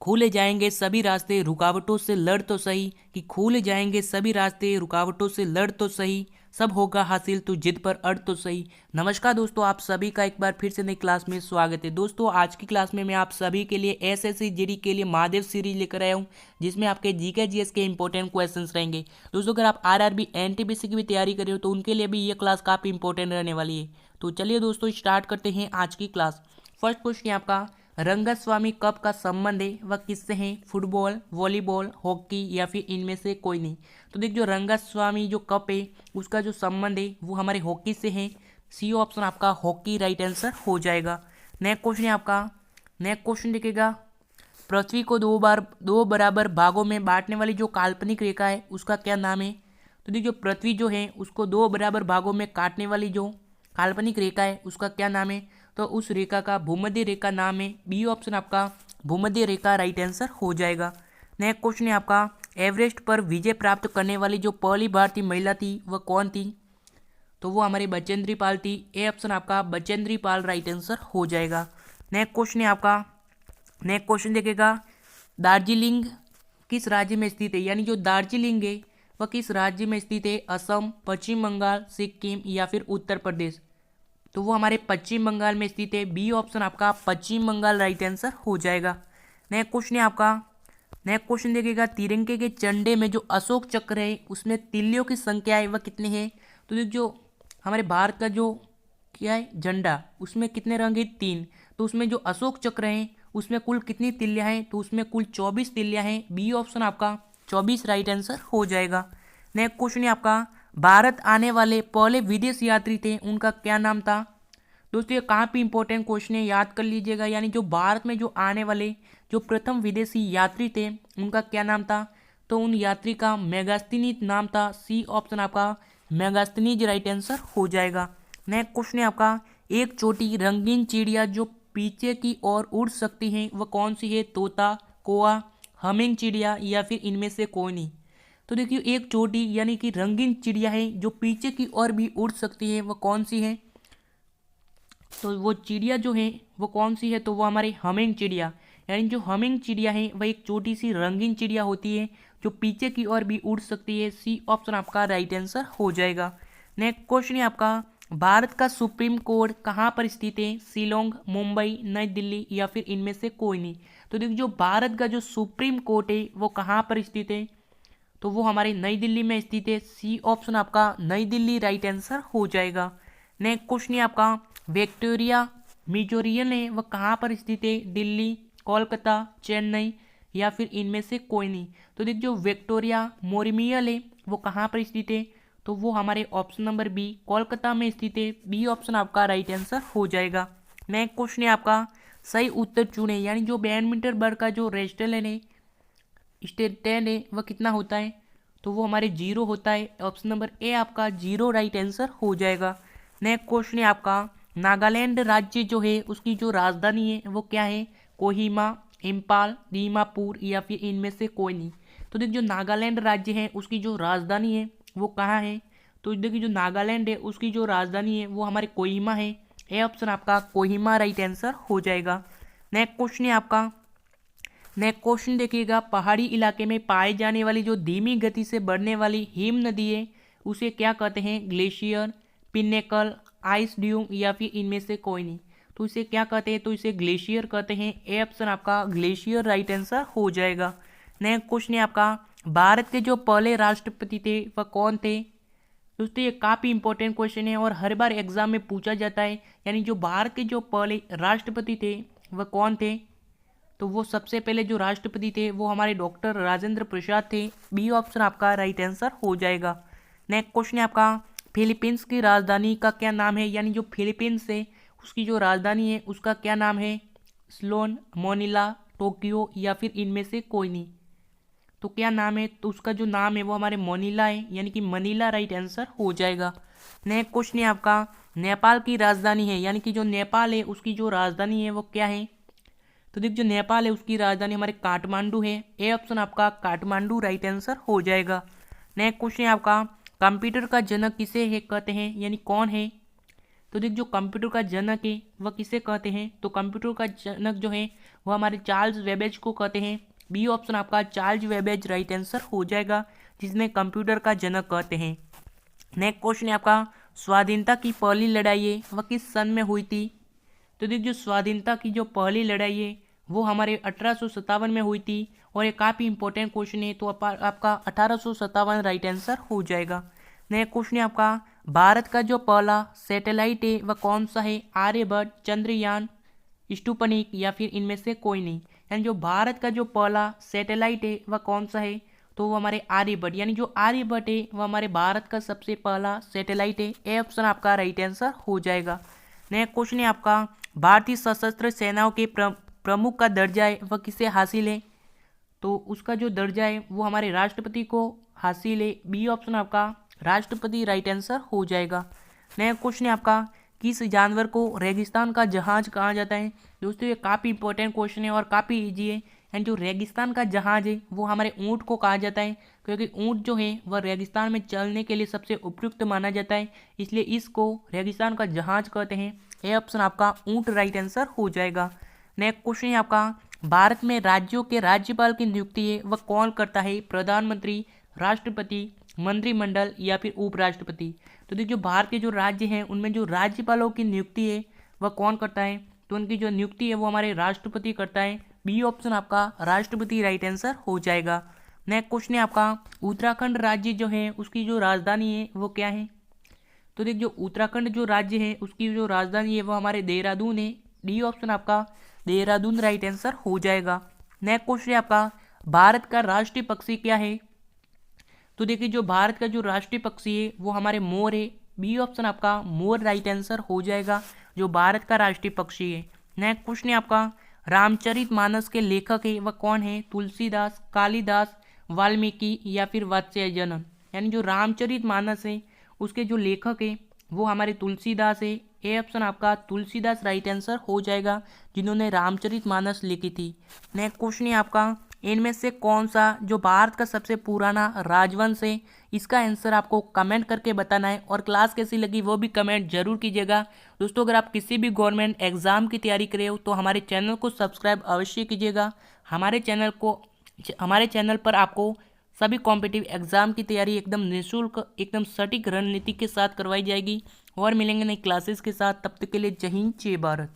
खुले जाएंगे सभी रास्ते रुकावटों से लड़ तो सही, कि खुले जाएंगे सभी रास्ते रुकावटों से लड़ तो सही, सब होगा हासिल तू जिद पर अड़ तो सही। नमस्कार दोस्तों, आप सभी का एक बार फिर से नई क्लास में स्वागत है। दोस्तों आज की क्लास में मैं आप सभी के लिए एसएससी जीडी के लिए महादेव सीरीज लेकर आया हूँ, जिसमें आपके जीके जीएस के इंपॉर्टेंट क्वेश्चंस रहेंगे। दोस्तों अगर आप आरआरबी एनटीपीसी की भी तैयारी कर रहे हो तो उनके लिए भी ये क्लास काफ़ी इंपॉर्टेंट रहने वाली है। तो चलिए दोस्तों स्टार्ट करते हैं आज की क्लास। फर्स्ट क्वेश्चन आपका, रंगस्वामी कप का संबंध है वह किससे है? फुटबॉल, वॉलीबॉल, हॉकी या फिर इनमें से कोई नहीं। तो देख जो रंगस्वामी जो कप है उसका जो संबंध है वो हमारे हॉकी से है। सी ऑप्शन आपका हॉकी राइट आंसर हो जाएगा। नेक्स्ट क्वेश्चन है आपका, नेक्स्ट क्वेश्चन देखिएगा, पृथ्वी को दो बराबर भागों में बांटने वाली जो काल्पनिक रेखा है उसका क्या नाम है? तो देखिए जो पृथ्वी जो है उसको दो बराबर भागों में काटने वाली जो काल्पनिक रेखा है उसका क्या नाम है? तो उस रेखा का भूमध्य रेखा नाम है। बी ऑप्शन आपका भूमध्य रेखा राइट आंसर हो जाएगा। नेक्स्ट क्वेश्चन है आपका, एवरेस्ट पर विजय प्राप्त करने वाली जो पहली भारतीय महिला थी वह कौन थी? तो वो हमारी बचेंद्री पाल थी। ए ऑप्शन आपका बचेंद्री पाल राइट आंसर हो जाएगा। नेक्स्ट क्वेश्चन है आपका, नेक्स्ट क्वेश्चन देखेगा, दार्जिलिंग किस राज्य में स्थित है? यानी जो दार्जिलिंग है वह किस राज्य में स्थित है? असम, पश्चिम बंगाल, सिक्किम या फिर उत्तर प्रदेश? तो वो हमारे पश्चिम बंगाल में स्थित है। बी ऑप्शन आपका पश्चिम बंगाल राइट आंसर हो जाएगा। नेक्स्ट क्वेश्चन है आपका, नेक्स्ट क्वेश्चन देखिएगा, तिरंगे के झंडे में जो अशोक चक्र है उसमें तिल्लियों की संख्या है वह कितनी है? तो देख जो हमारे भारत का जो क्या है झंडा उसमें कितने रंग है? 3। तो उसमें जो अशोक चक्र है उसमें कुल कितनी तिल्लियाँ हैं? तो उसमें कुल 24 तिल्लियाँ हैं। बी ऑप्शन आपका 24 राइट आंसर हो जाएगा। नेक्स्ट क्वेश्चन है आपका, भारत आने वाले पहले विदेश यात्री थे उनका क्या नाम था? दोस्तों ये काफ़ी इंपॉर्टेंट क्वेश्चन है, याद कर लीजिएगा। यानी जो भारत में जो आने वाले जो प्रथम विदेशी यात्री थे उनका क्या नाम था? तो उन यात्री का मेगास्तीनीज नाम था। सी ऑप्शन आपका मेगास्तीनीज राइट आंसर हो जाएगा। नेक्स्ट क्वेश्चन है आपका, एक छोटी रंगीन चिड़िया जो पीछे की ओर उड़ सकती है वह कौन सी है? तोता, कौआ, हमिंग चिड़िया या फिर इनमें से कोई नहीं। तो देखिए एक छोटी यानी कि रंगीन चिड़िया है जो पीछे की ओर भी उड़ सकती है वह कौन सी है? तो वो चिड़िया जो है वो कौन सी है? तो वो हमारी हमिंग चिड़िया। यानी जो हमिंग चिड़िया है वह एक छोटी सी रंगीन चिड़िया होती है जो पीछे की ओर भी उड़ सकती है। सी ऑप्शन आपका राइट आंसर हो जाएगा। नेक्स्ट क्वेश्चन है आपका, भारत का सुप्रीम कोर्ट कहाँ पर स्थित है? शिलोंग, मुंबई, नई दिल्ली या फिर इनमें से कोई नहीं। तो देखिए जो भारत का जो सुप्रीम कोर्ट है वो कहाँ पर स्थित है? तो वो हमारी नई दिल्ली में स्थित है। सी ऑप्शन आपका नई दिल्ली राइट आंसर हो जाएगा। नेक्स्ट क्वेश्चन है आपका, विक्टोरिया मेमोरियल है वह कहाँ पर स्थित है? दिल्ली, कोलकाता, चेन्नई या फिर इनमें से कोई नहीं। तो देख जो विक्टोरिया मेमोरियल है वो कहाँ पर स्थित है? तो वो हमारे ऑप्शन नंबर बी कोलकाता में स्थित है। बी ऑप्शन आपका राइट आंसर हो जाएगा। नेक्स्ट क्वेश्चन है आपका, सही उत्तर चुने। यानी जो बैडमिंटन वर्ग का जो रेस्टल है स्टेट है वह कितना होता है? तो वो हमारे 0 होता है। ऑप्शन नंबर ए आपका 0 राइट आंसर हो जाएगा। नेक्स्ट क्वेश्चन है आपका, नागालैंड राज्य जो है उसकी जो राजधानी है वो क्या है? कोहिमा, इम्फाल, दीमापुर या फिर इनमें से कोई नहीं। तो देखिए जो नागालैंड राज्य है उसकी जो राजधानी है वो कहाँ है? तो देखिए जो नागालैंड है उसकी जो राजधानी है वो हमारे कोहिमा है। ए ऑप्शन आपका कोहिमा राइट आंसर हो जाएगा। नेक्स्ट क्वेश्चन है आपका, नेक्स्ट क्वेश्चन देखिएगा, पहाड़ी इलाके में पाए जाने वाली जो धीमी गति से बढ़ने वाली हिम नदी है उसे क्या कहते हैं? ग्लेशियर, पिन्नेकल, आइस ड्यूम या फिर इनमें से कोई नहीं। तो इसे क्या कहते हैं? तो इसे ग्लेशियर कहते हैं। ए ऑप्शन आपका ग्लेशियर राइट आंसर हो जाएगा। नेक्स्ट क्वेश्चन है आपका, भारत के जो पहले राष्ट्रपति थे वह कौन थे? दोस्तों ये काफ़ी इंपॉर्टेंट क्वेश्चन है और हर बार एग्जाम में पूछा जाता है। यानी जो भारत के जो पहले राष्ट्रपति थे वह कौन थे? तो वो सबसे पहले जो राष्ट्रपति थे वो हमारे डॉक्टर राजेंद्र प्रसाद थे। बी ऑप्शन आपका राइट आंसर हो जाएगा। नेक्स्ट क्वेश्चन है आपका, फिलीपींस की राजधानी का क्या नाम है? यानी जो फिलीपींस है उसकी जो राजधानी है उसका क्या नाम है? स्लोन, मोनिला, टोक्यो या फिर इनमें से कोई नहीं। तो क्या नाम है? तो उसका जो नाम है वो हमारे मोनिला है, यानी कि मनीला राइट आंसर हो जाएगा। नेक्स्ट क्वेश्चन है आपका, नेपाल की राजधानी है यानी कि जो नेपाल है उसकी जो राजधानी है वो क्या है? तो देखिए जो नेपाल है उसकी राजधानी हमारे काठमांडू है। ए ऑप्शन आपका काठमांडू राइट आंसर हो जाएगा। नेक्स्ट क्वेश्चन है आपका, कंप्यूटर का जनक किसे है कहते हैं? यानी कौन है? तो देख जो कंप्यूटर का जनक है वह किसे कहते हैं, तो कंप्यूटर का जनक जो है वह हमारे चार्ल्स वेबेज को कहते हैं। बी ऑप्शन आपका चार्ल्स वेबेज राइट आंसर हो जाएगा, जिसने कंप्यूटर का जनक कहते हैं। नेक्स्ट क्वेश्चन है आपका, स्वाधीनता की पहली लड़ाई है वह किस सन में हुई थी, तो देख जो स्वाधीनता की जो पहली लड़ाई है वो हमारे 1857 में हुई थी, और ये काफ़ी इंपॉर्टेंट क्वेश्चन है, तो आपका 1857 राइट आंसर हो जाएगा। नेक्स्ट क्वेश्चन है आपका, भारत का जो पहला सैटेलाइट है वह कौन सा है, आर्यभट्ट, चंद्रयान, स्पुतनिक या फिर इनमें से कोई नहीं। यानी जो भारत का जो पहला सैटेलाइट है वह कौन सा है, तो वो हमारे आर्यभट्ट, यानी जो आर्यभट्ट है वह हमारे भारत का सबसे पहला सैटेलाइट है। ए ऑप्शन आपका राइट आंसर हो जाएगा। नेक्स्ट क्वेश्चन है आपका, भारतीय सशस्त्र सेनाओं के प्रमुख का दर्जा है वह किसे हासिल है, तो उसका जो दर्जा है वो हमारे राष्ट्रपति को हासिल है। बी ऑप्शन आपका राष्ट्रपति राइट आंसर हो जाएगा। नेक्स्ट क्वेश्चन है आपका, किस जानवर को रेगिस्तान का जहाज कहा जाता है, दोस्तों ये काफ़ी इंपॉर्टेंट क्वेश्चन है और काफ़ी इजी है। एंड जो रेगिस्तान का जहाज है वो हमारे ऊँट को कहा जाता है, क्योंकि ऊँट जो है वह रेगिस्तान में चलने के लिए सबसे उपयुक्त माना जाता है, इसलिए इसको रेगिस्तान का जहाज कहते हैं। ए ऑप्शन आपका ऊँट राइट आंसर हो जाएगा। नेक्स्ट क्वेश्चन है आपका, भारत में राज्यों के राज्यपाल की नियुक्ति है वह कौन करता है, प्रधानमंत्री, राष्ट्रपति, मंत्रिमंडल या फिर उपराष्ट्रपति। तो देखिए जो भारत के जो राज्य हैं उनमें जो राज्यपालों की नियुक्ति है वह कौन करता है, तो उनकी जो नियुक्ति है वो हमारे राष्ट्रपति करता है। बी ऑप्शन आपका राष्ट्रपति राइट आंसर हो जाएगा। नेक्स्ट क्वेश्चन है आपका, उत्तराखंड राज्य जो है उसकी जो राजधानी है वो क्या है, तो देख जो उत्तराखंड जो राज्य है उसकी जो राजधानी है वो हमारे देहरादून है। डी ऑप्शन आपका देहरादून राइट आंसर हो जाएगा। नेक्स्ट क्वेश्चन है आपका, भारत का राष्ट्रीय पक्षी क्या है, तो देखिए जो भारत का जो राष्ट्रीय पक्षी है वो हमारे मोर है। बी ऑप्शन आपका मोर राइट आंसर हो जाएगा, जो भारत का राष्ट्रीय पक्षी है। नेक्स्ट क्वेश्चन है आपका, रामचरितमानस के लेखक है वह कौन है, तुलसीदास, कालिदास, वाल्मीकि या फिर वात्स्यायन। यानी जो रामचरितमानस है उसके जो लेखक है वो हमारे तुलसीदास है। ए ऑप्शन आपका तुलसीदास राइट आंसर हो जाएगा, जिन्होंने रामचरितमानस लिखी थी। नेक्स्ट क्वेश्चन है आपका, इनमें से कौन सा जो भारत का सबसे पुराना राजवंश है, इसका आंसर आपको कमेंट करके बताना है, और क्लास कैसी लगी वो भी कमेंट जरूर कीजिएगा। दोस्तों अगर आप किसी भी गवर्नमेंट एग्जाम की तैयारी कर रहे हो तो हमारे चैनल को सब्सक्राइब अवश्य कीजिएगा। हमारे चैनल पर आपको सभी कॉम्पिटिटिव एग्जाम की तैयारी एकदम निःशुल्क, एकदम सटीक रणनीति के साथ करवाई जाएगी। और मिलेंगे नई क्लासेस के साथ, तब तक के लिए जय हिंद जय भारत।